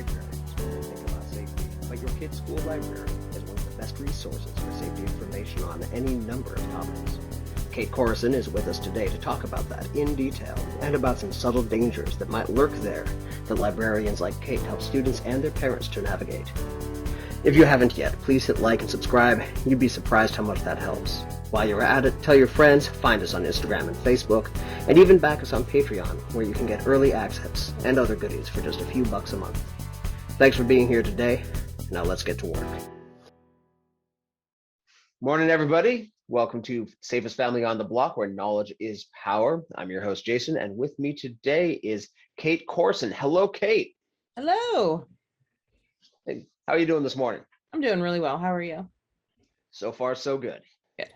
librarians when they think about safety, but your kid's school library is one of the best resources for safety information on any number of topics. Kate Coreson is with us today to talk about that in detail and about some subtle dangers that might lurk there that librarians like Kate help students and their parents to navigate. If you haven't yet, please hit like and subscribe. You'd be surprised how much that helps. While you're at it, tell your friends, find us on Instagram and Facebook, and even back us on Patreon, where you can get early access and other goodies for just a few bucks a month. Thanks for being here today. Now let's get to work. Morning, everybody. Welcome to Safest Family on the Block, where knowledge is power. I'm your host, Jason, and with me today is Kate Coreson. Hello, Kate. Hello. Hey, how are you doing this morning? I'm doing really well. How are you? So far, so good. Good.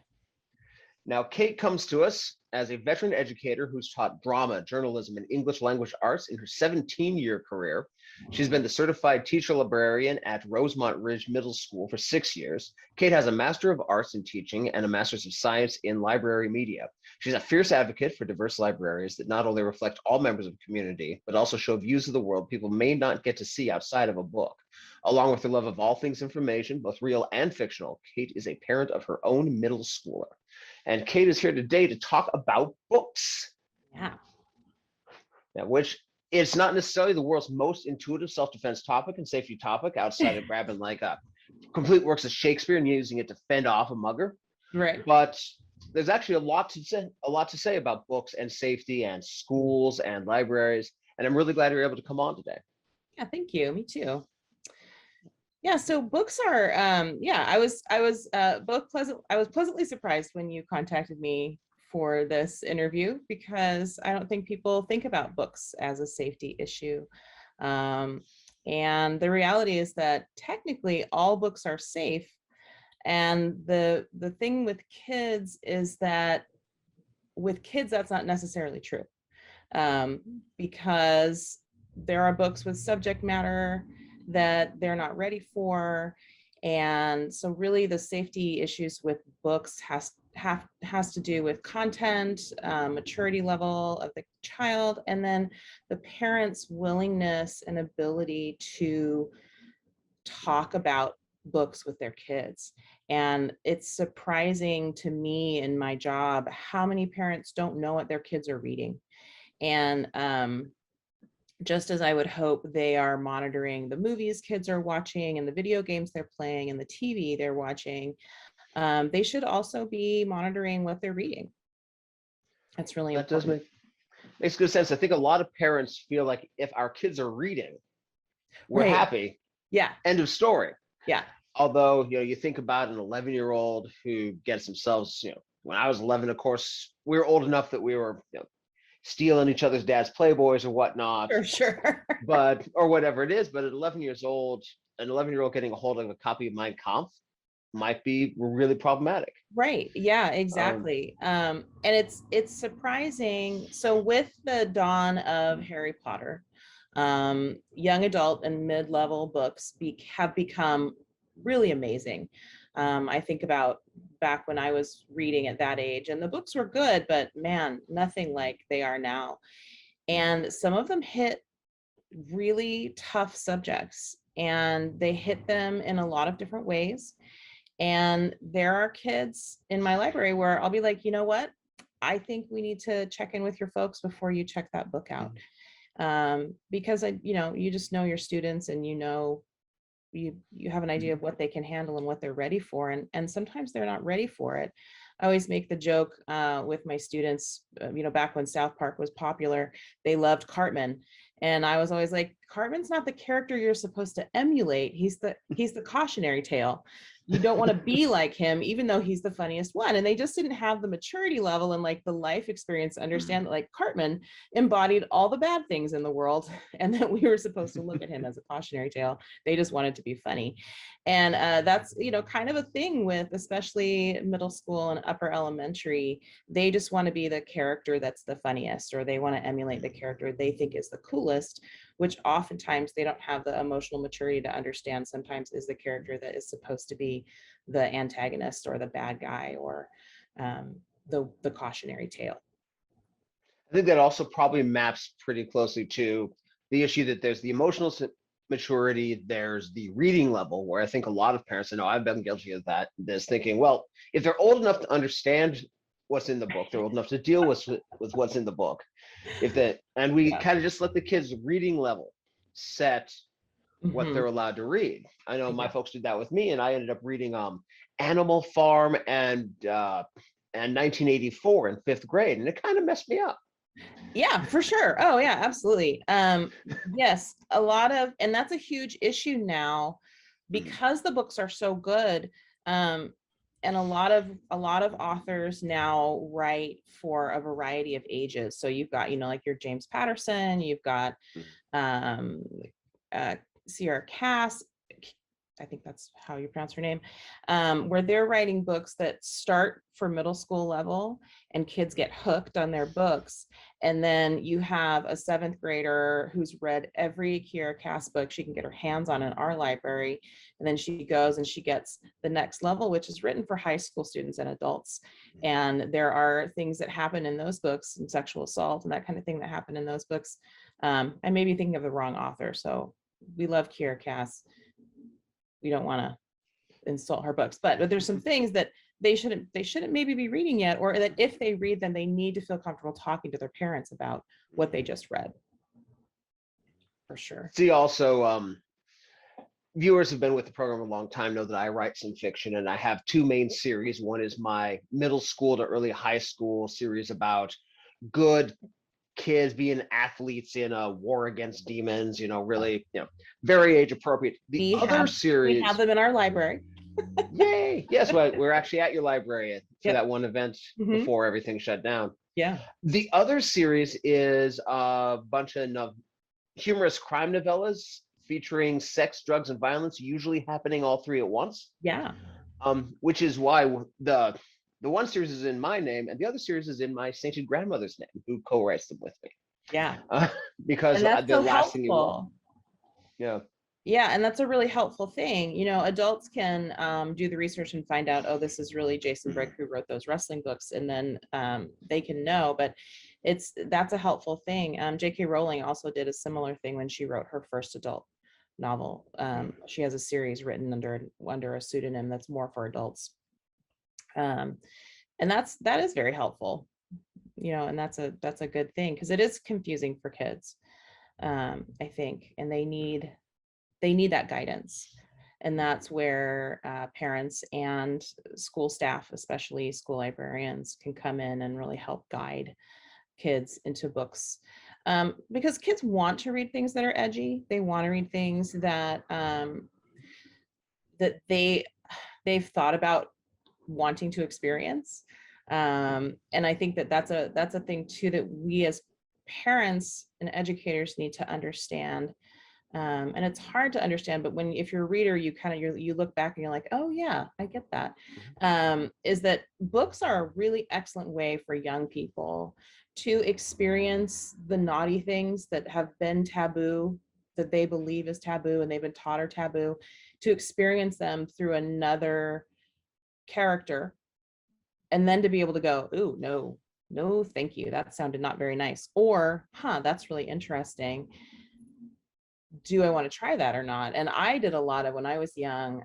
Now, Kate comes to us as a veteran educator who's taught drama, journalism, and English language arts in her 17-year career. She's been the certified teacher librarian at Rosemont Ridge Middle School for 6 years. Kate has a Master of Arts in Teaching and a Master's of Science in Library Media. She's a fierce advocate for diverse libraries that not only reflect all members of the community, but also show views of the world people may not get to see outside of a book. Along with her love of all things information, both real and fictional, Kate is a parent of her own middle schooler. And Kate is here today to talk about books. Yeah. Now, which it's not necessarily the world's most intuitive self-defense topic and safety topic outside of grabbing like a complete works of Shakespeare and using it to fend off a mugger. Right. But there's actually a lot to say about books and safety and schools and libraries. And I'm really glad you're able to come on today. Yeah, thank you. Me too. Yeah, so books are I was pleasantly surprised when you contacted me for this interview, because I don't think people think about books as a safety issue. And the reality is that technically all books are safe. And the thing with kids is that with kids, that's not necessarily true, because there are books with subject matter that they're not ready for. And so really the safety issues with books has to do with content, maturity level of the child, and then the parents' willingness and ability to talk about books with their kids. And it's surprising to me in my job how many parents don't know what their kids are reading. And just as I would hope they are monitoring the movies kids are watching and the video games they're playing and the TV they're watching, they should also be monitoring what they're reading. That's really important. Makes good sense. I think a lot of parents feel like if our kids are reading, we're Right. happy. Yeah. End of story. Yeah. Although, you think about an 11-year-old who gets themselves, when I was 11, of course, we were old enough that we were, stealing each other's dad's Playboys or whatnot. For sure. or whatever it is. But at 11 years old, an 11-year-old getting a hold of a copy of Mein Kampf might be really problematic. Right. Yeah, exactly. And it's surprising. So with the dawn of Harry Potter, young adult and mid-level books have become really amazing. I think about back when I was reading at that age, and the books were good, but man, nothing like they are now. And some of them hit really tough subjects, and they hit them in a lot of different ways. And there are kids in my library where I'll be like, you know what? I think we need to check in with your folks before you check that book out. Because you just know your students, and you have an idea of what they can handle and what they're ready for. And sometimes they're not ready for it. I always make the joke with my students, back when South Park was popular, they loved Cartman. And I was always like, Cartman's not the character you're supposed to emulate. He's the cautionary tale. You don't want to be like him, even though he's the funniest one. And they just didn't have the maturity level and like the life experience to understand that like Cartman embodied all the bad things in the world, and that we were supposed to look at him as a cautionary tale. They just wanted to be funny. And that's, kind of a thing with especially middle school and upper elementary. They just want to be the character that's the funniest, or they want to emulate the character they think is the coolest, which oftentimes they don't have the emotional maturity to understand sometimes is the character that is supposed to be the antagonist or the bad guy, or the cautionary tale. I think that also probably maps pretty closely to the issue that there's the emotional maturity, there's the reading level, where I think a lot of parents, I know I've been guilty of this, thinking, well, if they're old enough to understand what's in the book, they're old enough to deal with what's in the book. And we Yeah. kind of just let the kids' reading level set what they're Mhm. allowed to read. I know my Yeah. folks did that with me, and I ended up reading Animal Farm and 1984 in 5th grade, and it kind of messed me up. Yeah, for sure. Oh yeah, absolutely. Yes, a lot of, and that's a huge issue now because the books are so good. And a lot of authors now write for a variety of ages. So you've got, like your James Patterson, you've got um Sierra Cass, I think that's how you pronounce her name, where they're writing books that start for middle school level and kids get hooked on their books. And then you have a 7th grader who's read every Kiera Cass book she can get her hands on in our library. And then she goes and she gets the next level, which is written for high school students and adults. And there are things that happen in those books, and sexual assault and that kind of thing that happen in those books. I may be thinking of the wrong author. So we love Kiera Cass. We don't want to insult her books, but there's some things that they shouldn't maybe be reading yet, or that if they read them, they need to feel comfortable talking to their parents about what they just read. For sure. See, also, viewers have been with the program a long time know that I write some fiction, and I have 2 main series. One is my middle school to early high school series about good kids being athletes in a war against demons, really, very age appropriate. The We other have series, them in our library. yay, yes, we're actually at your library for Yep. that one event before everything shut down. Yeah. The other series is a bunch of humorous crime novellas featuring sex, drugs, and violence, usually happening all 3 at once. Yeah. Which is why the one series is in my name, and the other series is in my sainted grandmother's name, who co-writes them with me. Yeah. Because And that's the so last thing you want. helpful. Yeah. Yeah, and that's a really helpful thing. Adults can do the research and find out, oh, this is really Jason Brigg who wrote those wrestling books, and then they can know. But that's a helpful thing. J.K. Rowling also did a similar thing when she wrote her first adult novel. She has a series written under a pseudonym that's more for adults, and that is very helpful. And that's a good thing, because it is confusing for kids, I think, and they need that guidance. And that's where parents and school staff, especially school librarians, can come in and really help guide kids into books. Because kids want to read things that are edgy. They want to read things that that they've thought about wanting to experience. And I think that's a thing too that we as parents and educators need to understand. And it's hard to understand, but if you're a reader, you look back and you're like, oh yeah, I get that. Is that books are a really excellent way for young people to experience the naughty things that have been taboo, that they believe is taboo and they've been taught are taboo, to experience them through another character, and then to be able to go, ooh, no, thank you, that sounded not very nice, or that's really interesting, do I want to try that or not? And I did a lot of, when I was young,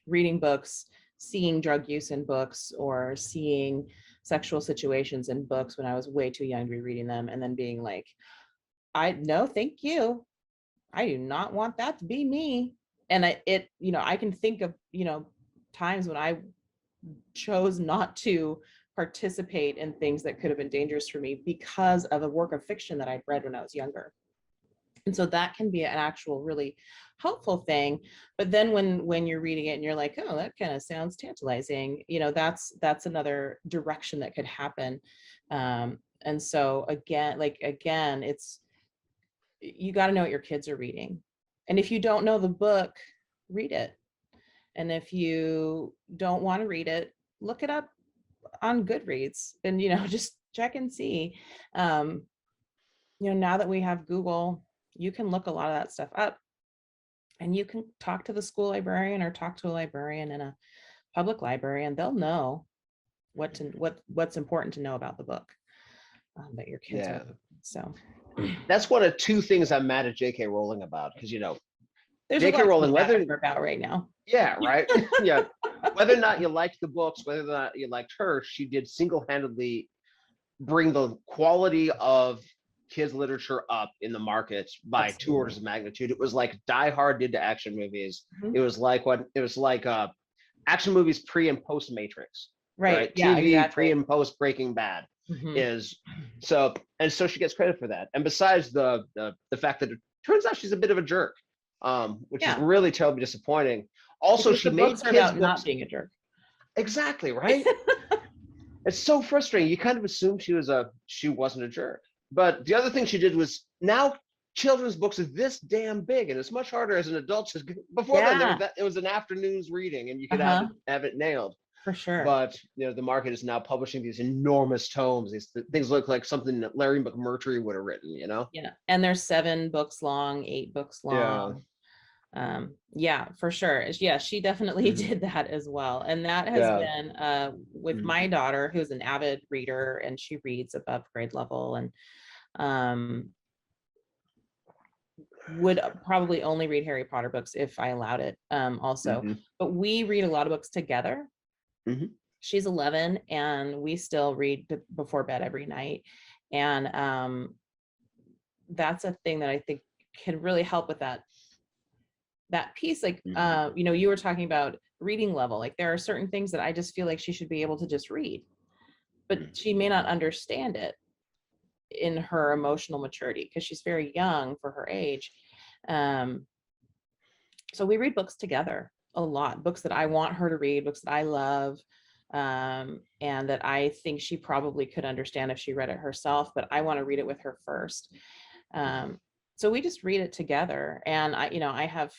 reading books, seeing drug use in books, or seeing sexual situations in books when I was way too young to be reading them, and then being like, no, thank you, I do not want that to be me. And I can think of times when I chose not to participate in things that could have been dangerous for me because of a work of fiction that I'd read when I was younger. And so that can be an actual really helpful thing. But then when you're reading it and you're like, oh, that kind of sounds tantalizing, that's another direction that could happen. And so again, it's, you got to know what your kids are reading. And if you don't know the book, read it. And if you don't want to read it, look it up on Goodreads and, just check and see. Now that we have Google, you can look a lot of that stuff up, and you can talk to the school librarian or talk to a librarian in a public library, and they'll know what's important to know about the book that your kids are. So that's one of 2 things I'm mad at J.K. Rowling about, because There's a J.K. lot to Rowling, be whether mad about right now. yeah, right, yeah, whether or not you liked the books, whether or not you liked her, she did single-handedly bring the quality of kids literature up in the market by two Absolutely. orders of magnitude. It was like Die Hard did to action movies. Mhm. It was like action movies pre and post Matrix, Right. right? Yeah, TV pre exactly. and post Breaking Bad Mhm. is so, and so she gets credit for that. And besides the fact that it turns out she's a bit of a jerk, which is Yeah, really terribly disappointing. Also, because she the books made are kids about not books. being a jerk. Exactly, right? It's so frustrating. You kind of assume she wasn't a jerk. But the other thing she did was now children's books are this damn big, and it's much harder as an adult to. Before then, Yeah. it was an afternoon's reading, and you could Uh-huh. have it nailed. For sure. But the market is now publishing these enormous tomes. These things look like something that Larry McMurtry would have written. Yeah. And there's 7 books long, 8 books Yeah. long. Yeah, for sure. Yeah, she definitely did that as well. And that has Yeah. been with my daughter, who's an avid reader, and she reads above grade level, and would probably only read Harry Potter books if I allowed it, also. But we read a lot of books together. She's 11 and we still read before bed every night. And that's a thing that I think can really help with that piece. Like, you were talking about reading level. Like, there are certain things that I just feel like she should be able to just read, but she may not understand it in her emotional maturity because she's very young for her age. So we read books together a lot, books that I want her to read, books that I love, and that I think she probably could understand if she read it herself, but I want to read it with her first. So we just read it together. And I have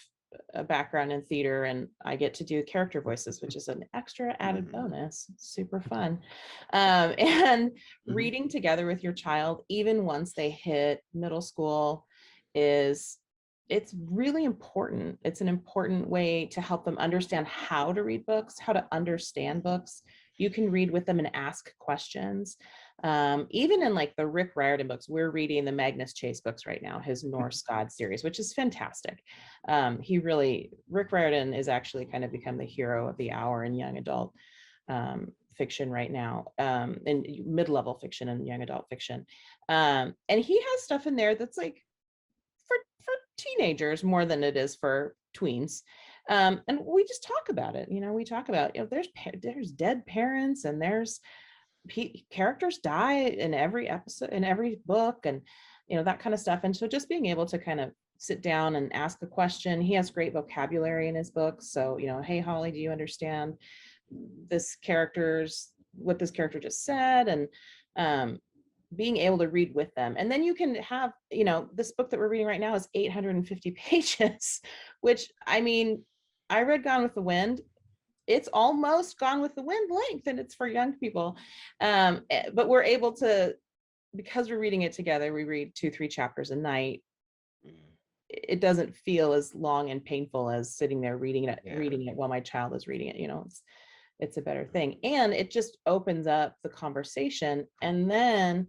a background in theater, and I get to do character voices, which is an extra added bonus. Super fun. And reading together with your child, even once they hit middle school, it's really important. It's an important way to help them understand how to read books, how to understand books. You can read with them and ask questions. Even in like the Rick Riordan books, we're reading the Magnus Chase books right now, his Norse God series, which is fantastic. Rick Riordan is actually kind of become the hero of the hour in young adult fiction right now, in mid-level fiction and young adult fiction. And he has stuff in there that's like for teenagers more than it is for tweens. And we just talk about it. We talk about, there's dead parents, and there's characters die in every episode, in every book, and that kind of stuff. And so just being able to kind of sit down and ask a question. He has great vocabulary in his books. So, hey, Holly, do you understand what this character just said? And being able to read with them. And then you can have, this book that we're reading right now is 850 pages, which, I read Gone with the Wind. It's almost Gone with the Wind length, and it's for young people. But we're able to, because we're reading it together, we read 2-3 chapters a night. It doesn't feel as long and painful as sitting there reading it while my child is reading it. It's a better thing. And it just opens up the conversation. And then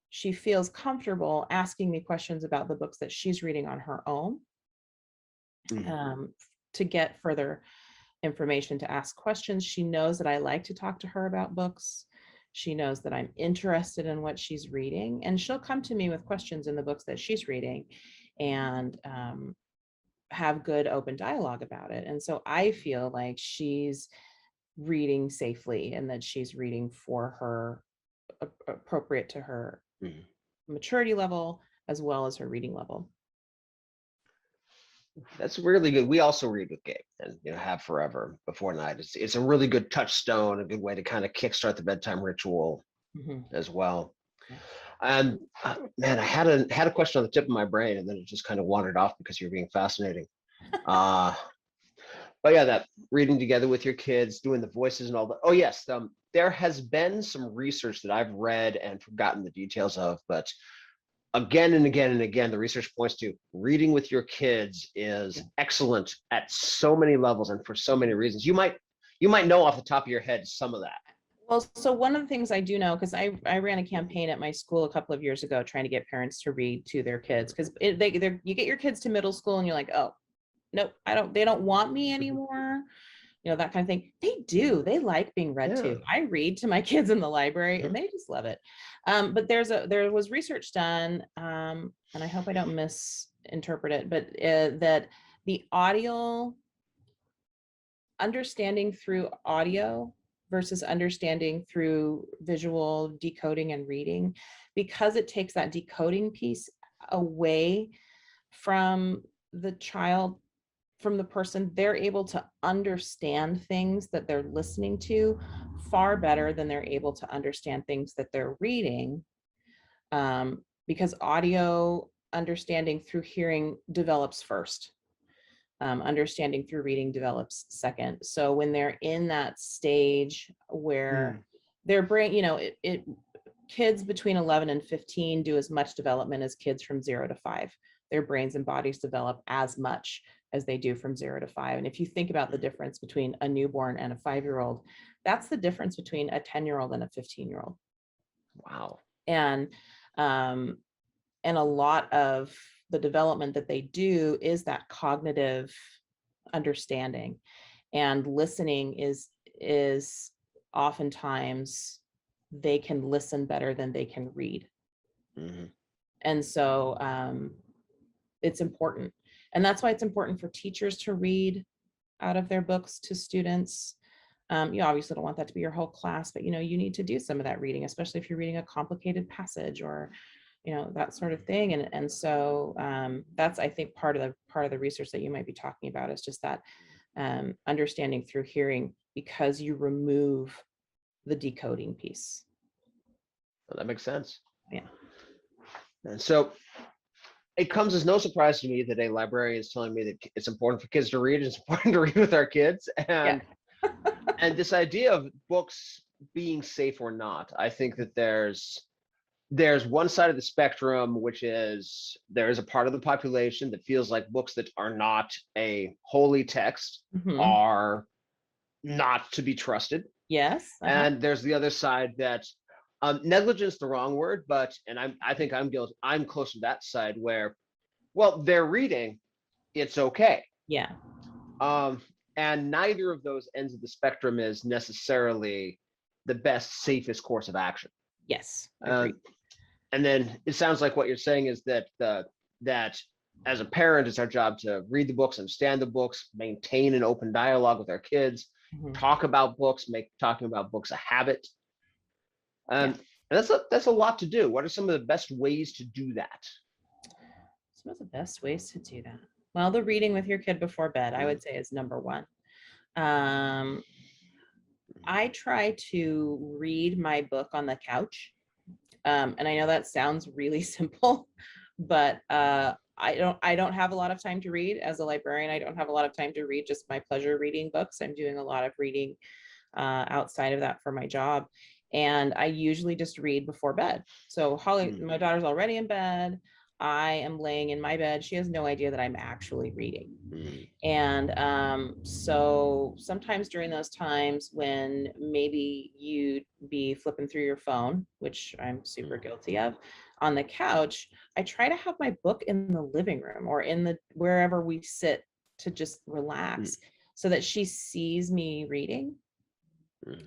she feels comfortable asking me questions about the books that she's reading on her own, to get further information, to ask questions. She knows that I like to talk to her about books. She knows that I'm interested in what she's reading, and she'll come to me with questions in the books that she's reading, and have good open dialogue about it. And so I feel like she's reading safely, and that she's reading for her, appropriate to her maturity level as well as her reading level. That's really good. We also read with Gabe, and have forever before night. It's a really good touchstone, a good way to kind of kickstart the bedtime ritual as well. And man, I had a question on the tip of my brain, and then it just kind of wandered off because you're being fascinating. But yeah, that reading together with your kids, doing the voices and all that. Oh yes, there has been some research that I've read and forgotten the details of, but again and again and again, the research points to reading with your kids is excellent at so many levels and for so many reasons. You might know off the top of your head some of that. Well, so one of the things I do know, because I ran a campaign at my school a couple of years ago trying to get parents to read to their kids, because you get your kids to middle school and you're like, oh, nope, they don't want me anymore. That kind of thing. They do. They like being read Yeah. to. I read to my kids in the library and they just love it. But there was research done, and I hope I don't misinterpret it, but that the audio, understanding through audio versus understanding through visual decoding and reading, because it takes that decoding piece away from the child, from the person, they're able to understand things that they're listening to far better than they're able to understand things that they're reading, because audio understanding through hearing develops first. Understanding through reading develops second. So when they're in that stage where their brain, kids between 11 and 15 do as much development as kids from 0 to 5. Their brains and bodies develop as much as they do from 0 to 5. And if you think about the difference between a newborn and a 5-year-old, that's the difference between a 10-year-old and a 15-year-old. Wow. And a lot of the development that they do is that cognitive understanding, and listening is oftentimes they can listen better than they can read. And so it's important. And that's why it's important for teachers to read out of their books to students. You obviously don't want that to be your whole class, but you need to do some of that reading, especially if you're reading a complicated passage or that sort of thing. And so that's, I think, part of the research that you might be talking about is just that understanding through hearing, because you remove the decoding piece. Well, that makes sense. Yeah. And so it comes as no surprise to me that a librarian is telling me that it's important for kids to read. It's important to read with our kids. And and this idea of books being safe or not, I think that there's one side of the spectrum, which is there is a part of the population that feels like books that are not a holy text are not to be trusted. Yes. And there's the other side that negligence, the wrong word, but I think I'm guilty. I'm close to that side where, well, they're reading, it's okay. Yeah. And neither of those ends of the spectrum is necessarily the best, safest course of action. Yes. And then it sounds like what you're saying is that that as a parent, it's our job to read the books, understand the books, maintain an open dialogue with our kids, talk about books, make talking about books a habit. And that's a lot to do. What are some of the best ways to do that? Some of the best ways to do that. Well, the reading with your kid before bed, I would say, is number one. I try to read my book on the couch. And I know that sounds really simple, but I don't have a lot of time to read. As a librarian, I don't have a lot of time to read just my pleasure reading books. I'm doing a lot of reading outside of that for my job. And I usually just read before bed. So Holly, my daughter's already in bed. I am laying in my bed. She has no idea that I'm actually reading. And so sometimes during those times when maybe you'd be flipping through your phone, which I'm super guilty of, on the couch, I try to have my book in the living room or in the wherever we sit to just relax so that she sees me reading.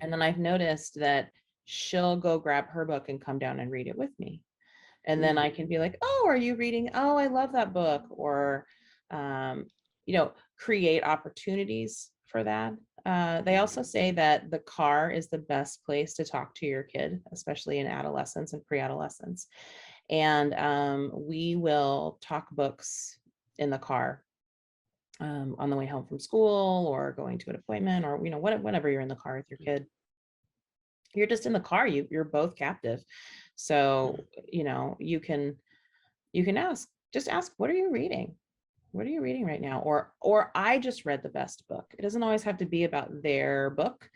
And then I've noticed that she'll go grab her book and come down and read it with me. And then I can be like, oh, are you reading? Oh, I love that book. Or, create opportunities for that. They also say that the car is the best place to talk to your kid, especially in adolescence and pre-adolescence. And we will talk books in the car on the way home from school or going to an appointment or, whenever you're in the car with your kid. You're just in the car, you're both captive. So, you can ask, what are you reading? What are you reading right now? Or I just read the best book. It doesn't always have to be about their book.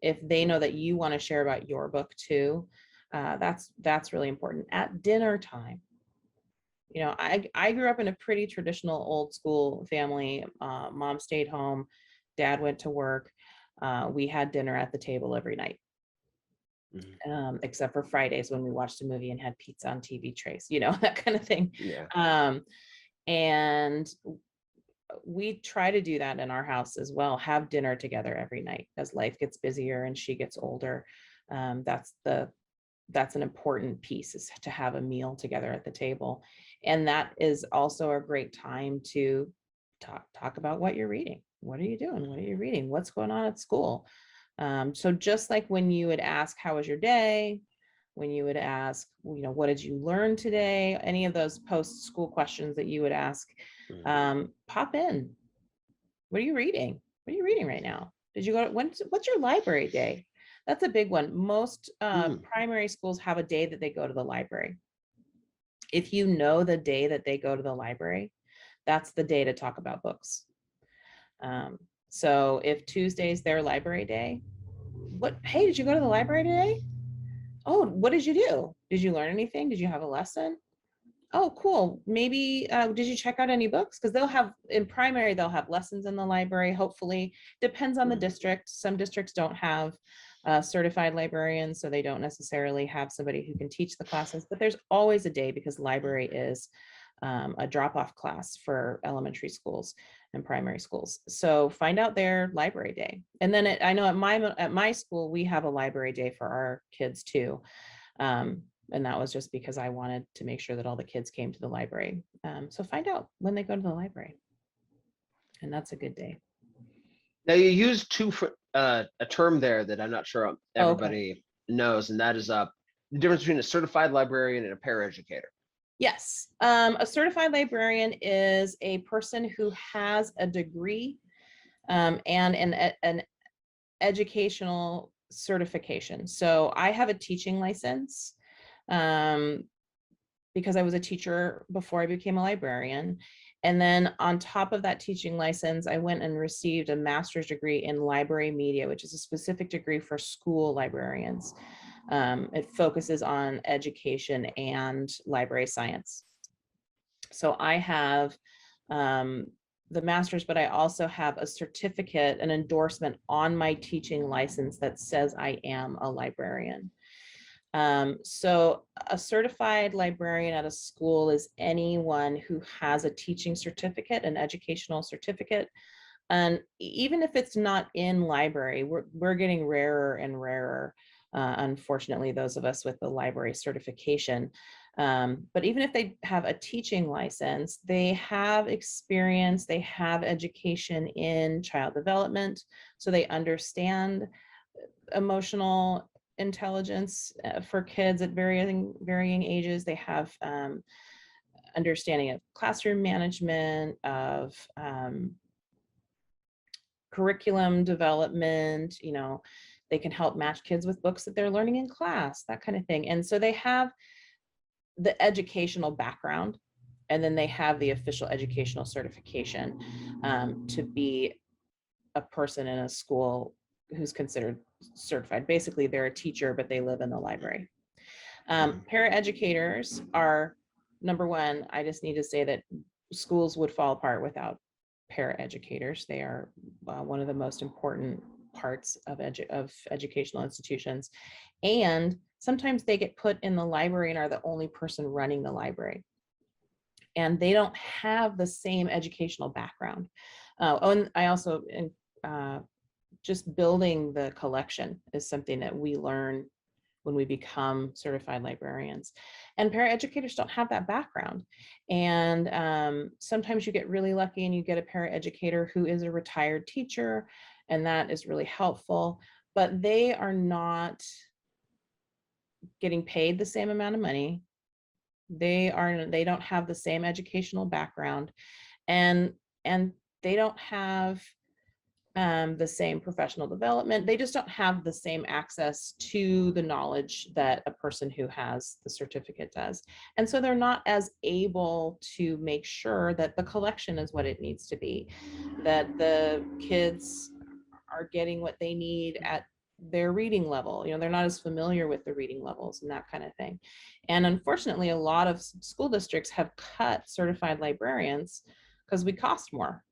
If they know that you want to share about your book too, that's really important. At dinner time, I grew up in a pretty traditional old school family. Mom stayed home, dad went to work. We had dinner at the table every night. Except for Fridays when we watched a movie and had pizza on TV trays, that kind of thing. Yeah. And we try to do that in our house as well, have dinner together every night as life gets busier and she gets older. That's an important piece, is to have a meal together at the table. And that is also a great time to talk about what you're reading. What are you doing? What are you reading? What's going on at school? So just like when you would ask, how was your day? When you would ask, what did you learn today? Any of those post-school questions that you would ask, pop in. What are you reading? What are you reading right now? Did you go to, what's your library day? That's a big one. Most primary schools have a day that they go to the library. If you know the day that they go to the library, that's the day to talk about books. So if Tuesday's their library day, hey, did you go to the library today? Oh, what did you do? Did you learn anything? Did you have a lesson? Oh, cool. Maybe, did you check out any books? Because they'll have, in primary, they'll have lessons in the library, hopefully. Depends on the district. Some districts don't have certified librarians, so they don't necessarily have somebody who can teach the classes, but there's always a day, because library is a drop-off class for elementary schools and primary schools. So find out their library day. And then I know at my school, we have a library day for our kids too. And that was just because I wanted to make sure that all the kids came to the library. So find out when they go to the library. And that's a good day. Now you used a term there that I'm not sure everybody knows, and that is the difference between a certified librarian and a paraeducator. Yes. A certified librarian is a person who has a degree and an educational certification. So I have a teaching license because I was a teacher before I became a librarian. And then on top of that teaching license, I went and received a master's degree in library media, which is a specific degree for school librarians. It focuses on education and library science. So I have the master's, but I also have a certificate, an endorsement on my teaching license that says I am a librarian. So a certified librarian at a school is anyone who has a teaching certificate, an educational certificate. And even if it's not in library, we're getting rarer and rarer. Unfortunately, those of us with the library certification. But even if they have a teaching license, they have experience, they have education in child development, so they understand emotional intelligence for kids at varying ages. They have understanding of classroom management, of curriculum development, they can help match kids with books that they're learning in class, that kind of thing. And so they have the educational background, and then they have the official educational certification to be a person in a school who's considered certified. Basically, they're a teacher, but they live in the library. Paraeducators are, number one, I just need to say that schools would fall apart without paraeducators. They are one of the most important parts of educational institutions. And sometimes they get put in the library and are the only person running the library. And they don't have the same educational background. And I also, just building the collection is something that we learn when we become certified librarians. And paraeducators don't have that background. And sometimes you get really lucky and you get a paraeducator who is a retired teacher, and that is really helpful, but they are not getting paid the same amount of money. They don't have the same educational background, and they don't have the same professional development. They just don't have the same access to the knowledge that a person who has the certificate does. And so they're not as able to make sure that the collection is what it needs to be, that the kids are getting what they need at their reading level. They're not as familiar with the reading levels and that kind of thing. And unfortunately, a lot of school districts have cut certified librarians because we cost more.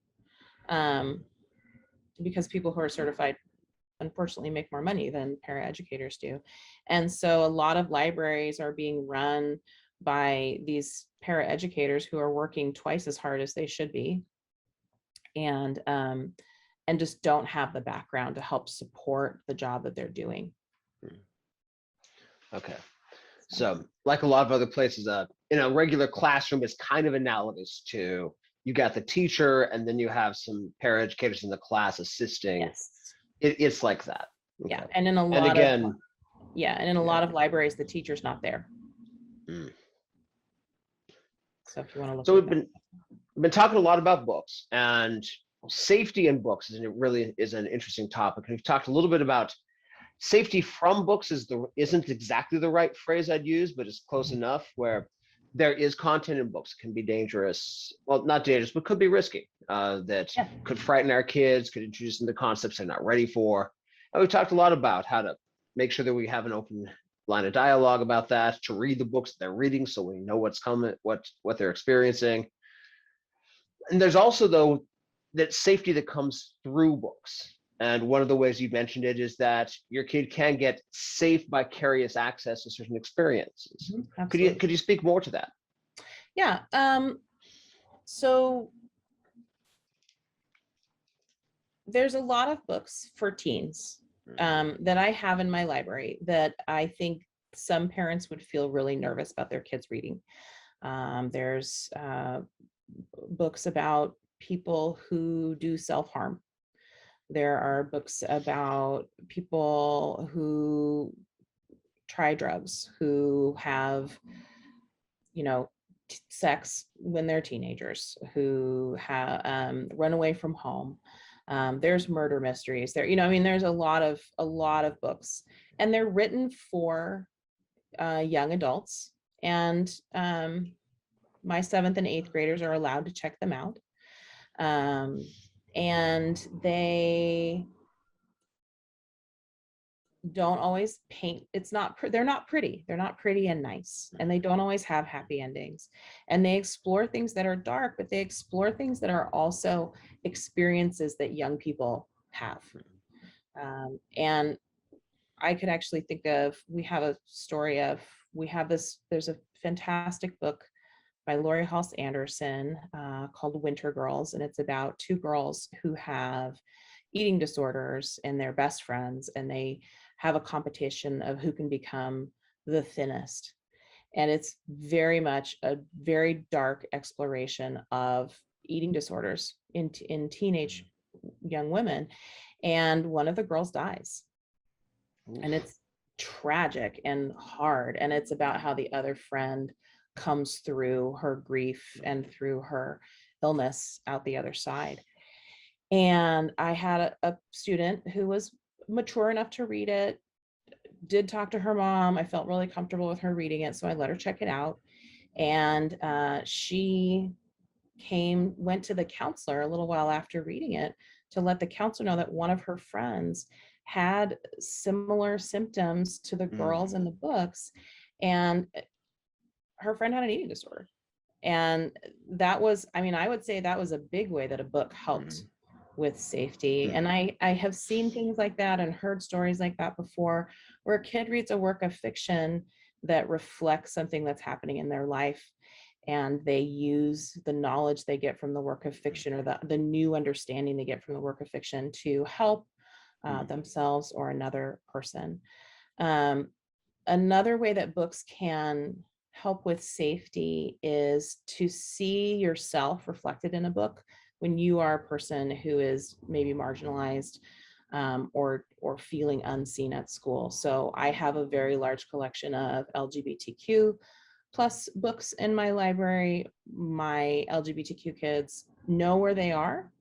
Because people who are certified unfortunately make more money than paraeducators do. And so a lot of libraries are being run by these paraeducators who are working twice as hard as they should be. and just don't have the background to help support the job that they're doing. Okay. So like a lot of other places, in a regular classroom is kind of analogous to, you got the teacher and then you have some paraeducators in the class assisting. Yes. It's like that. Okay. Yeah. And in a And lot again, of, and in a lot of libraries, the teacher's not there. So if you want to look so at we've been talking a lot about books, and safety in books is an interesting topic. We've talked a little bit about safety from books isn't exactly the right phrase I'd use, but it's close enough, where there is content in books can be dangerous. Well, not dangerous, but could be risky. That could frighten our kids, could introduce them to concepts they're not ready for. And we've talked a lot about how to make sure that we have an open line of dialogue about that, to read the books they're reading so we know what's coming, what they're experiencing. And there's also, though, that safety that comes through books. And one of the ways you mentioned it is that your kid can get safe vicarious access to certain experiences. Could you speak more to that? Yeah. So there's a lot of books for teens that I have in my library that I think some parents would feel really nervous about their kids reading. There's books about people who do self-harm. There are books about people who try drugs, who have, sex when they're teenagers, who have run away from home. There's murder mysteries there. There's a lot of books, and they're written for young adults. And my 7th and 8th graders are allowed to check them out. And they don't always paint. They're not pretty and nice, and they don't always have happy endings, and they explore things that are dark, but they explore things that are also experiences that young people have. And I could actually think of, there's a fantastic book by Lori Halse Anderson called Winter Girls, and it's about 2 girls who have eating disorders and they're best friends, and they have a competition of who can become the thinnest. And it's very much a very dark exploration of eating disorders in teenage young women. And one of the girls dies. And it's tragic and hard. And it's about how the other friend comes through her grief and through her illness out the other side. And I had a student who was mature enough to read it, did talk to her mom. I felt really comfortable with her reading it, so I let her check it out. And she went to the counselor a little while after reading it to let the counselor know that one of her friends had similar symptoms to the girls in the books, and her friend had an eating disorder. And that was, I would say that was a big way that a book helped with safety. And I have seen things like that and heard stories like that before, where a kid reads a work of fiction that reflects something that's happening in their life, and they use the knowledge they get from the work of fiction, or the new understanding they get from the work of fiction, to help themselves or another person. Another way that books can help with safety is to see yourself reflected in a book when you are a person who is maybe marginalized or feeling unseen at school. So I have a very large collection of LGBTQ plus books in my library. My LGBTQ kids know where they are,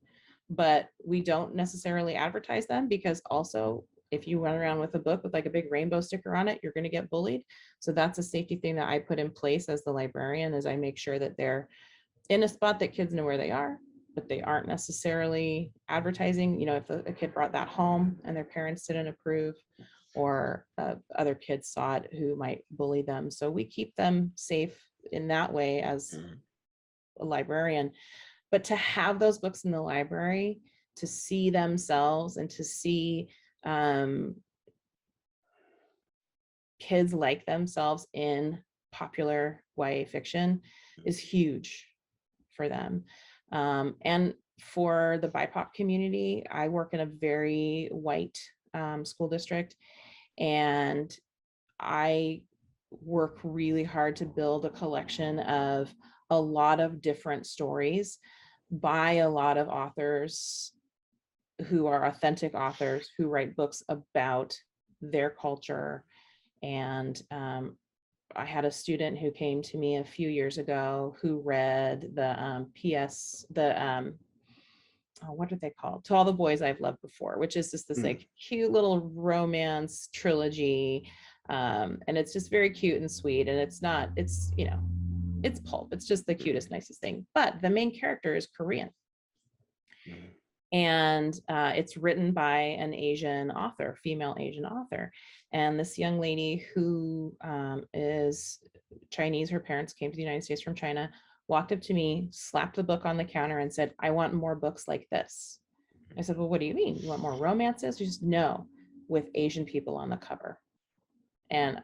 but we don't necessarily advertise them, because also, if you run around with a book with like a big rainbow sticker on it, you're going to get bullied. So that's a safety thing that I put in place as the librarian, is I make sure that they're in a spot that kids know where they are, but they aren't necessarily advertising. If a kid brought that home and their parents didn't approve, or other kids saw it who might bully them. So we keep them safe in that way as a librarian. But to have those books in the library, to see themselves and to see kids like themselves in popular YA fiction is huge for them. And for the BIPOC community, I work in a very white school district, and I work really hard to build a collection of a lot of different stories by a lot of authors who are authentic authors who write books about their culture. And I had a student who came to me a few years ago who read the what are they called? To All the Boys I've Loved Before, which is just this like cute little romance trilogy. And it's just very cute and sweet. And it's not, it's, you know, it's pulp. It's just the cutest, nicest thing. But the main character is Korean. And it's written by an Asian author, female Asian author. And this young lady who is Chinese, her parents came to the United States from China, walked up to me, slapped the book on the counter and said, I want more books like this. I said, well, what do you mean? You want more romances? She says, no, with Asian people on the cover. And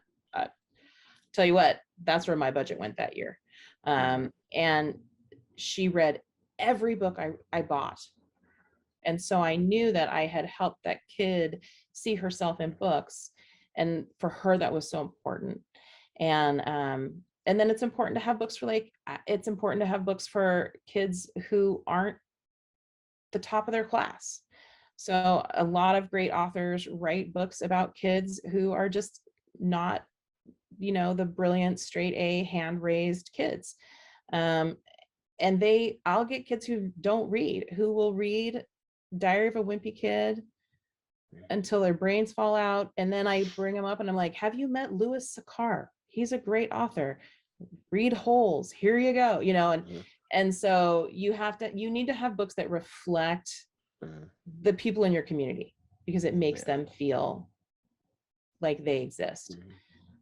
tell you what, that's where my budget went that year. And she read every book I bought. And so I knew that I had helped that kid see herself in books. And for her, that was so important. And then it's important to have books for it's important to have books for kids who aren't the top of their class. So a lot of great authors write books about kids who are just not, you know, the brilliant straight A hand-raised kids. And I'll get kids who don't read, who will read Diary of a Wimpy Kid until their brains fall out. And then I bring them up and I'm like, have you met Louis Sakar? He's a great author. Read Holes. Here you go. You know, and so you need to have books that reflect the people in your community, because it makes them feel like they exist.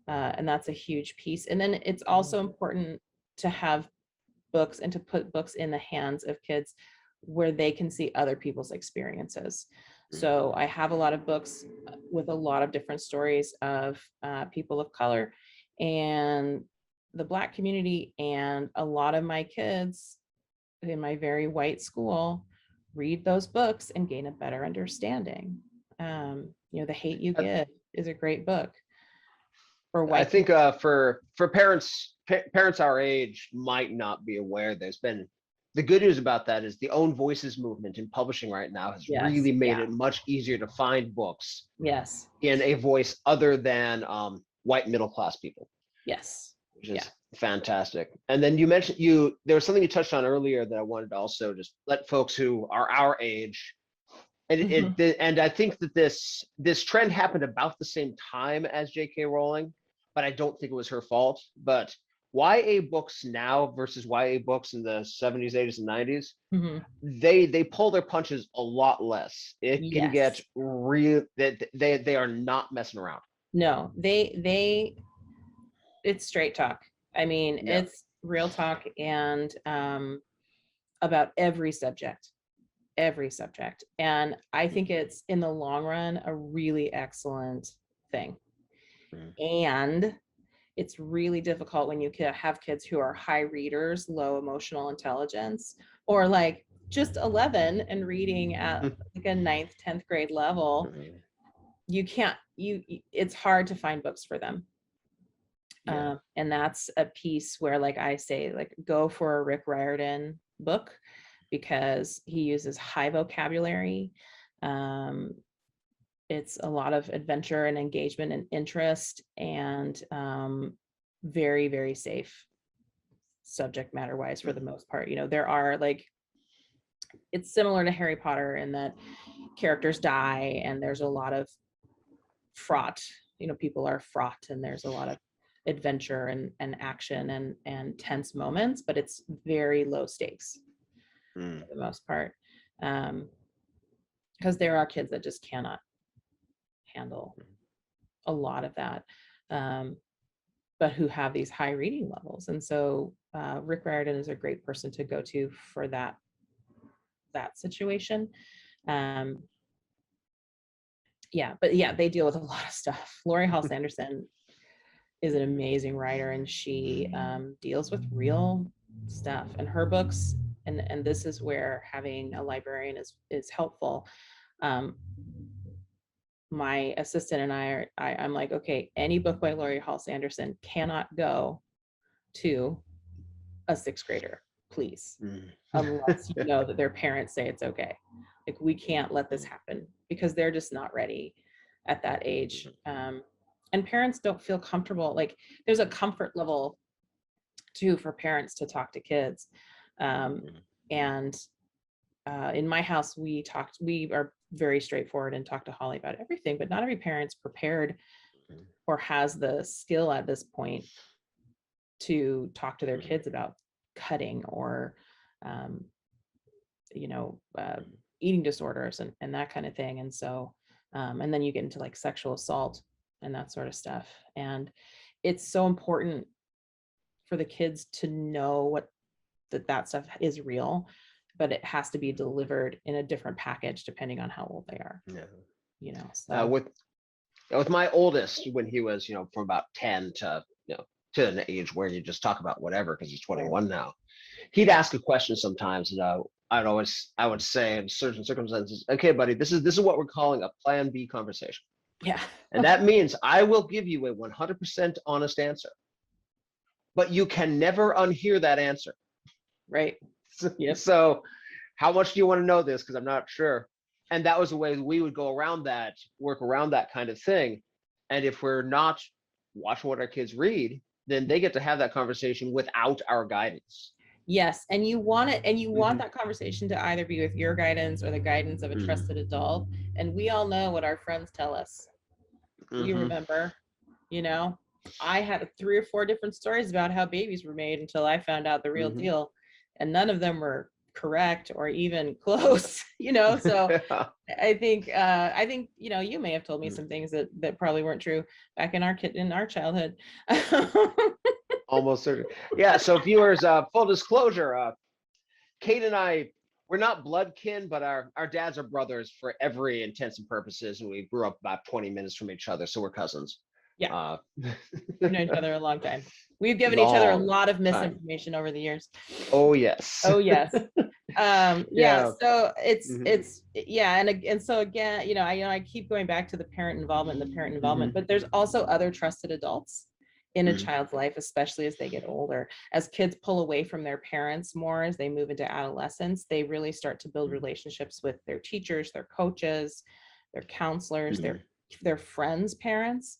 And that's a huge piece. And then it's also important to have books and to put books in the hands of kids where they can see other people's experiences. So I have a lot of books with a lot of different stories of people of color and the Black community, and a lot of my kids in my very white school read those books and gain a better understanding. You know, The Hate You Give is a great book for white. I think for parents our age might not be aware. There's been, the good news about that is the Own Voices movement in publishing right now has really made it much easier to find books in a voice other than white middle class people. Which is fantastic. And then you mentioned there was something you touched on earlier that I wanted to also just let folks who are our age, and and I think that this trend happened about the same time as J.K. Rowling, but I don't think it was her fault. But YA books now versus YA books in the 70s, 80s, and 90s, they pull their punches a lot less. It can get real. They are not messing around. No, it's straight talk. I mean, it's real talk, and about every subject. And I think it's, in the long run, a really excellent thing. And it's really difficult when you have kids who are high readers, low emotional intelligence, or like just 11 and reading at like a 9th, 10th grade level. It's hard to find books for them. And that's a piece where, like I say, like, go for a Rick Riordan book, because he uses high vocabulary. It's a lot of adventure and engagement and interest, and very, very safe subject matter wise for the most part. You know, there are it's similar to Harry Potter in that characters die and there's a lot of fraught, you know, people are fraught and there's a lot of adventure and action and tense moments, but it's very low stakes for the most part. Because there are kids that just cannot handle a lot of that, but who have these high reading levels. And so Rick Riordan is a great person to go to for that situation. But they deal with a lot of stuff. Lori Hall Sanderson is an amazing writer, and she deals with real stuff, and her books and this is where having a librarian is helpful. Um, my assistant and I'm like, okay, any book by Laurie Hall Sanderson cannot go to a sixth grader, please, unless you know that their parents say it's okay. Like, we can't let this happen because they're just not ready at that age. And parents don't feel comfortable. Like, there's a comfort level too for parents to talk to kids. And in my house, we are very straightforward and talk to Holly about everything, but not every parent's prepared or has the skill at this point to talk to their kids about cutting or eating disorders and that kind of thing. And so and then you get into like sexual assault and that sort of stuff, and it's so important for the kids to know what that stuff is real, but it has to be delivered in a different package depending on how old they are. So with my oldest, when he was from about 10 to to an age where you just talk about whatever, because he's 21 now, he'd ask a question sometimes, and I would say in certain circumstances, okay, buddy, this is what we're calling a plan B conversation. Yeah. And that means I will give you a 100% honest answer, but you can never unhear that answer. Right. Yep. So how much do you want to know this? Because I'm not sure. And that was the way we would go around that, work around that kind of thing. And if we're not watching what our kids read, then they get to have that conversation without our guidance. Yes. And you want it, and you want that conversation to either be with your guidance or the guidance of a trusted adult. And we all know what our friends tell us. You remember, I had 3 or 4 different stories about how babies were made until I found out the real deal. And none of them were correct or even close, so I think you may have told me some things that probably weren't true back in our childhood. Almost certain. Yeah. So viewers, full disclosure, Kate and I, we're not blood kin, but our dads are brothers for every intents and purposes, and we grew up about 20 minutes from each other, so we're cousins. Yeah. We've known each other a long time. We've given each other a lot of misinformation over the years. Oh yes. Oh yes. So it's and so again, I keep going back to the parent involvement, but there's also other trusted adults in a child's life, especially as they get older. As kids pull away from their parents more, as they move into adolescence, they really start to build relationships with their teachers, their coaches, their counselors, their friends' parents.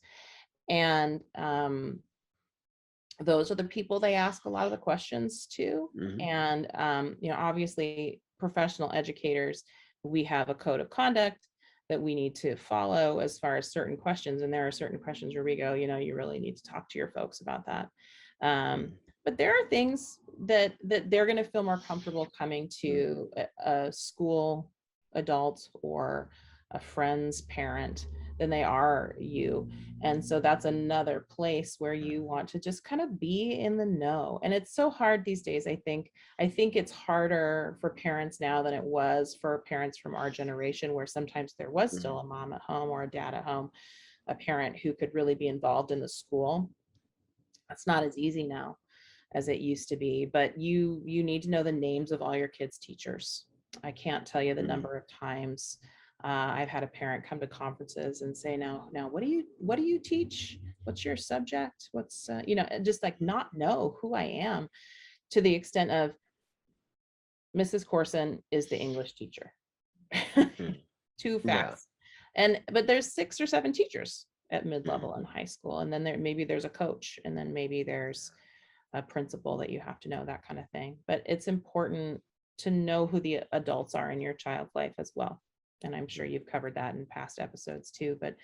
And those are the people they ask a lot of the questions to. And obviously professional educators, we have a code of conduct that we need to follow as far as certain questions, and there are certain questions where we go, you really need to talk to your folks about that. But there are things that they're going to feel more comfortable coming to a school adult or a friend's parent than they are you. And so that's another place where you want to just kind of be in the know. And it's so hard these days. I think it's harder for parents now than it was for parents from our generation, where sometimes there was still a mom at home or a dad at home, a parent who could really be involved in the school. That's not as easy now as it used to be, but you need to know the names of all your kids' teachers. I can't tell you the number of times I've had a parent come to conferences and say, now, what do you teach? What's your subject? What's, just like not know who I am, to the extent of Mrs. Coreson is the English teacher. Too fast. Yeah. But there's 6 or 7 teachers at mid-level in high school. And then maybe there's a coach, and then maybe there's a principal that you have to know, that kind of thing. But it's important to know who the adults are in your child's life as well. And I'm sure you've covered that in past episodes too, but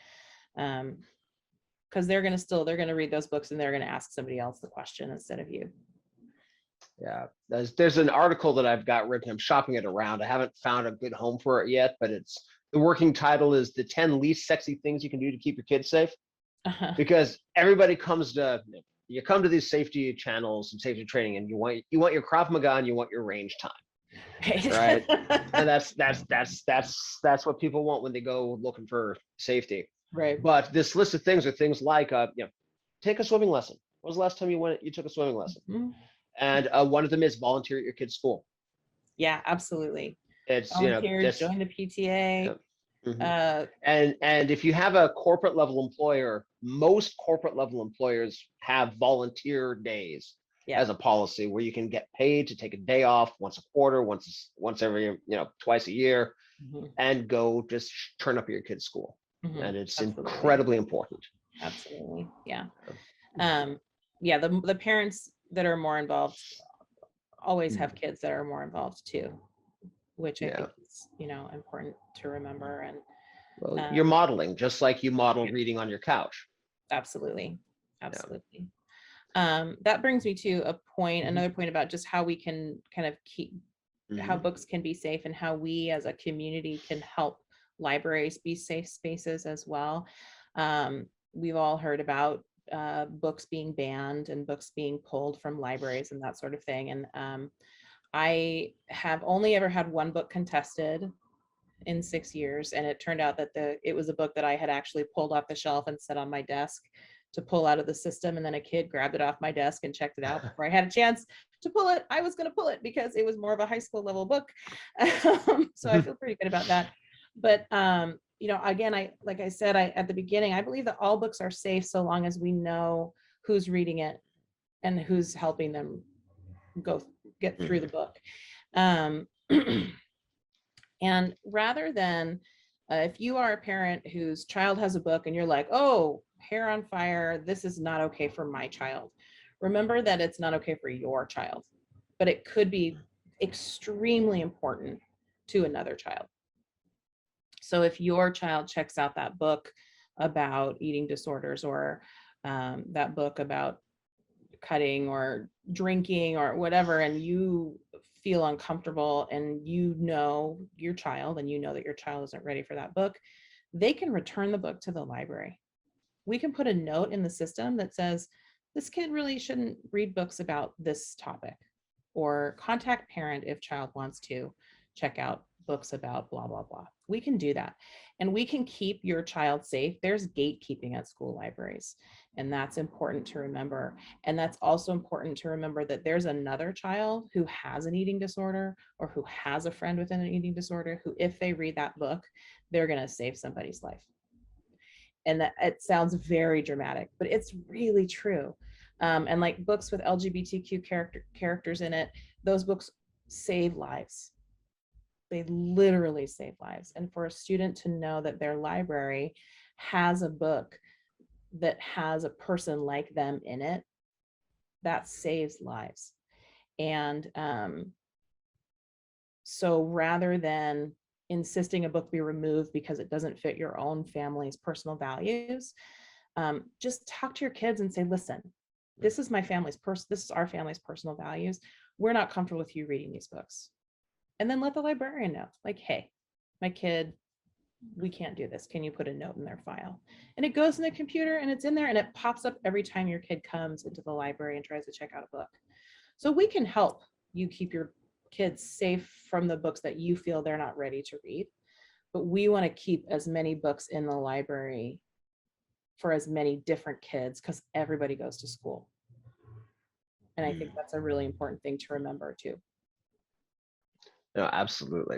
because they're going to read those books and they're going to ask somebody else the question instead of you. Yeah, there's an article that I've got written. I'm shopping it around. I haven't found a good home for it yet, but the working title is "The 10 Least Sexy Things You Can Do to Keep Your Kids Safe." Because everybody come to these safety channels and safety training, and you want your Krav Maga and you want your range time. Right. And that's what people want when they go looking for safety. Right. But this list of things are things like take a swimming lesson. When was the last time you took a swimming lesson? And one of them is volunteer at your kid's school. Yeah, absolutely. It's, Volunteer, this, join the PTA. mhm. And if you have a corporate level employer, most corporate level employers have volunteer days Yeah. as a policy where you can get paid to take a day off once a quarter, once every, twice a year, Mhm, and go just turn up at your kid's school. mhm. And it's Absolutely. incredibly important. Absolutely. Yeah. Yeah, the parents that are more involved always have kids that are more involved too, which I Yeah. think is, important to remember. And Well, you're um, modeling just like you model reading on your couch. absolutely. Yeah. Absolutely. That brings me to Mhm. another point about just how we can kind of keep, how Mhm. books can be safe and how we as a community can help libraries be safe spaces as well. We've all heard about books being banned and books being pulled from libraries and that sort of thing. And I have only ever had one book contested in 6 years, and it turned out that it was a book that I had actually pulled off the shelf and set on my desk to pull out of the system, and then a kid grabbed it off my desk and checked it out before I had a chance to pull it. I was going to pull it because it was more of a high school level book. So I feel pretty good about that. But again, like I said, at the beginning, I believe that all books are safe so long as we know who's reading it and who's helping them get through the book. Um, and rather than if you are a parent whose child has a book and you're like, oh, hair on fire, this is not okay for my child. Remember that it's not okay for your child, but it could be extremely important to another child. So if your child checks out that book about eating disorders, or that book about cutting or drinking or whatever, and you feel uncomfortable and you know your child and you know that your child isn't ready for that book, they can return the book to the library. We can put a note in the system that says, this kid really shouldn't read books about this topic, or contact parent if child wants to check out books about blah, blah, blah. We can do that. And we can keep your child safe. There's gatekeeping at school libraries, and that's important to remember. And that's also important to remember that there's another child who has an eating disorder or who has a friend with an eating disorder who, if they read that book, they're going to save somebody's life. And that, it sounds very dramatic, but it's really true. And like books with LGBTQ characters in it, those books save lives. They literally save lives. And for a student to know that their library has a book that has a person like them in it, that saves lives. And so rather than insisting a book be removed because it doesn't fit your own family's personal values, just talk to your kids and say, listen, this is our family's personal values. We're not comfortable with you reading these books. And then let the librarian know, like, hey, my kid, we can't do this. Can you put a note in their file? And it goes in the computer and it's in there and it pops up every time your kid comes into the library and tries to check out a book. So we can help you keep your kids safe from the books that you feel they're not ready to read. But we want to keep as many books in the library for as many different kids because everybody goes to school. And I think that's a really important thing to remember too. No, absolutely.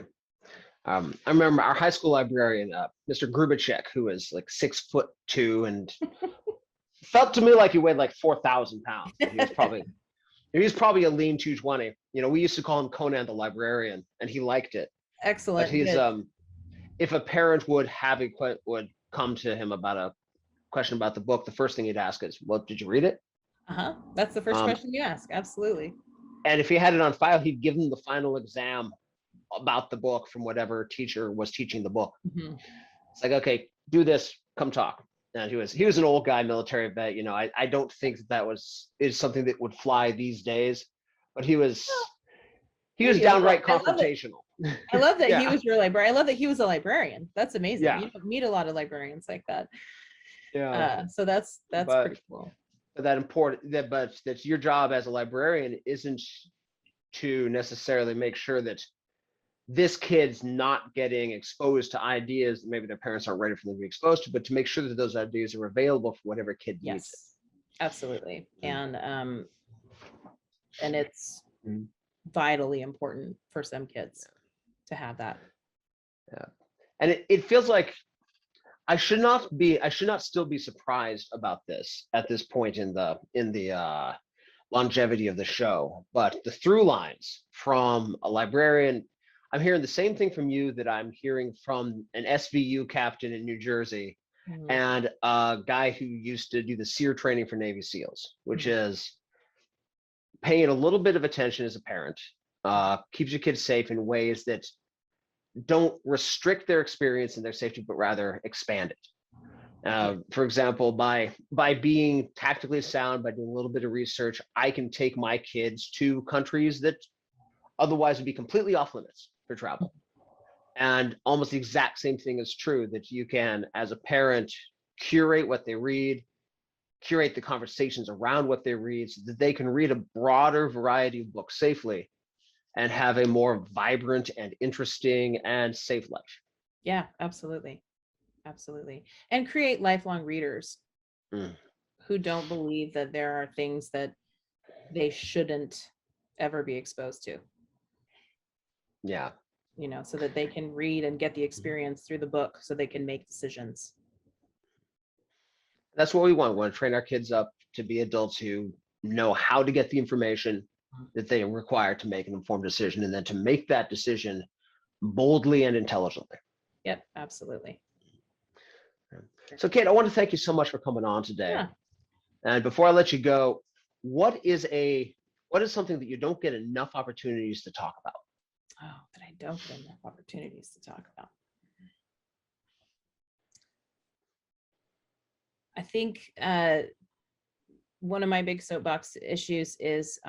I remember our high school librarian, Mr. Grubacek, who was like 6'2" and felt to me like he weighed like 4,000 pounds. But he was probably a lean 220. We used to call him Conan the Librarian, and he liked it. But Excellent. he's Good. if a parent would come to him about a question about the book, the first thing he'd ask is, "Well, did you read it?" That's the first question you ask. Absolutely. And if he had it on file, he'd give them the final exam about the book from whatever teacher was teaching the book. Mm-hmm. It's like, okay, do this, come talk. And he was an old guy, military vet. I don't think that is something that would fly these days, but he was downright confrontational. I love that Yeah. he was your librarian. I love that he was a librarian. That's amazing. Yeah. You don't meet a lot of librarians like that. Yeah. So that's pretty cool. But that's your job as a librarian isn't to necessarily make sure that this kid's not getting exposed to ideas that maybe their parents aren't ready for them to be exposed to, but to make sure that those ideas are available for whatever kid needs it. Yes, absolutely. And it's vitally important for some kids to have that. Yeah. And it feels like I should not still be surprised about this at this point in the longevity of the show, but the through lines from a librarian, I'm hearing the same thing from you that I'm hearing from an SVU captain in New Jersey and a guy who used to do the SEER training for Navy SEALs, which is paying a little bit of attention as a parent, keeps your kids safe in ways that don't restrict their experience and their safety, but rather expand it. For example, by being tactically sound, by doing a little bit of research, I can take my kids to countries that otherwise would be completely off limits for travel. And almost the exact same thing is true, that you can, as a parent, curate what they read, curate the conversations around what they read, so that they can read a broader variety of books safely and have a more vibrant and interesting and safe life. Yeah, absolutely. Absolutely. And create lifelong readers who don't believe that there are things that they shouldn't ever be exposed to. Yeah. You know, so that they can read and get the experience through the book so they can make decisions. That's what we want. We want to train our kids up to be adults who know how to get the information that they require to make an informed decision, and then to make that decision boldly and intelligently. Yep, absolutely. So Kate, I want to thank you so much for coming on today. Yeah. And before I let you go, what is something that you don't get enough opportunities to talk about? Oh, that I don't get enough opportunities to talk about. I think one of my big soapbox issues is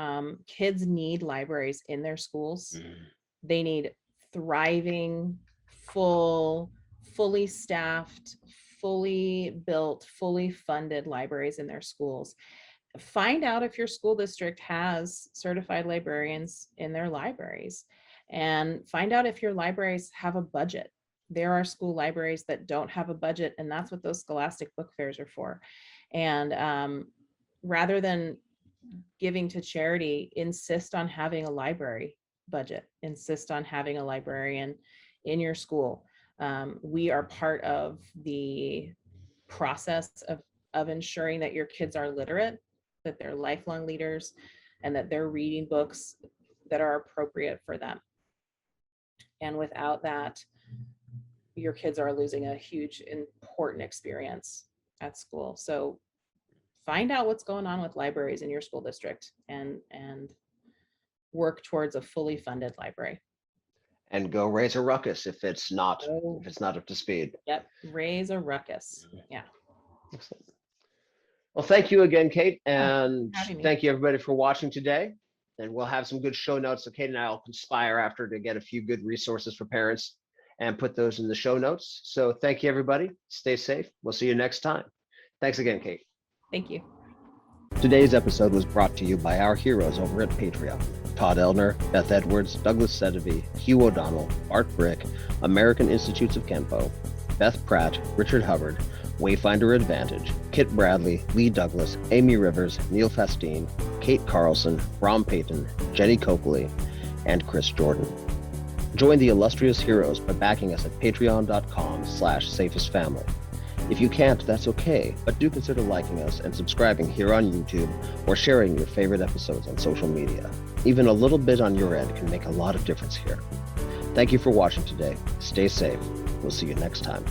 kids need libraries in their schools. They need thriving, fully staffed, fully built, fully funded libraries in their schools. Find out if your school district has certified librarians in their libraries, and find out if your libraries have a budget. There are school libraries that don't have a budget, and that's what those scholastic book fairs are for. And rather than giving to charity, insist on having a library budget, insist on having a librarian in your school. We are part of the process of ensuring that your kids are literate, that they're lifelong leaders, and that they're reading books that are appropriate for them. And without that, your kids are losing a huge, important experience at school. So find out what's going on with libraries in your school district and work towards a fully funded library. And go raise a ruckus if it's not up to speed. Yep, raise a ruckus. Yeah. Excellent. Well, thank you again, Kate, and thank you everybody for watching today. And we'll have some good show notes. So Kate and I will conspire after to get a few good resources for parents and put those in the show notes. So thank you, everybody. Stay safe. We'll see you next time. Thanks again, Kate. Thank you. Today's episode was brought to you by our heroes over at Patreon: Todd Elner, Beth Edwards, Douglas Sedovey, Hugh O'Donnell, Art Brick, American Institutes of Kenpo, Beth Pratt, Richard Hubbard, Wayfinder Advantage, Kit Bradley, Lee Douglas, Amy Rivers, Neil Fastine, Kate Carlson, Ron Payton, Jenny Coakley, and Chris Jordan. Join the illustrious heroes by backing us at patreon.com/safestfamily. If you can't, that's okay, but do consider liking us and subscribing here on YouTube or sharing your favorite episodes on social media. Even a little bit on your end can make a lot of difference here. Thank you for watching today. Stay safe. We'll see you next time.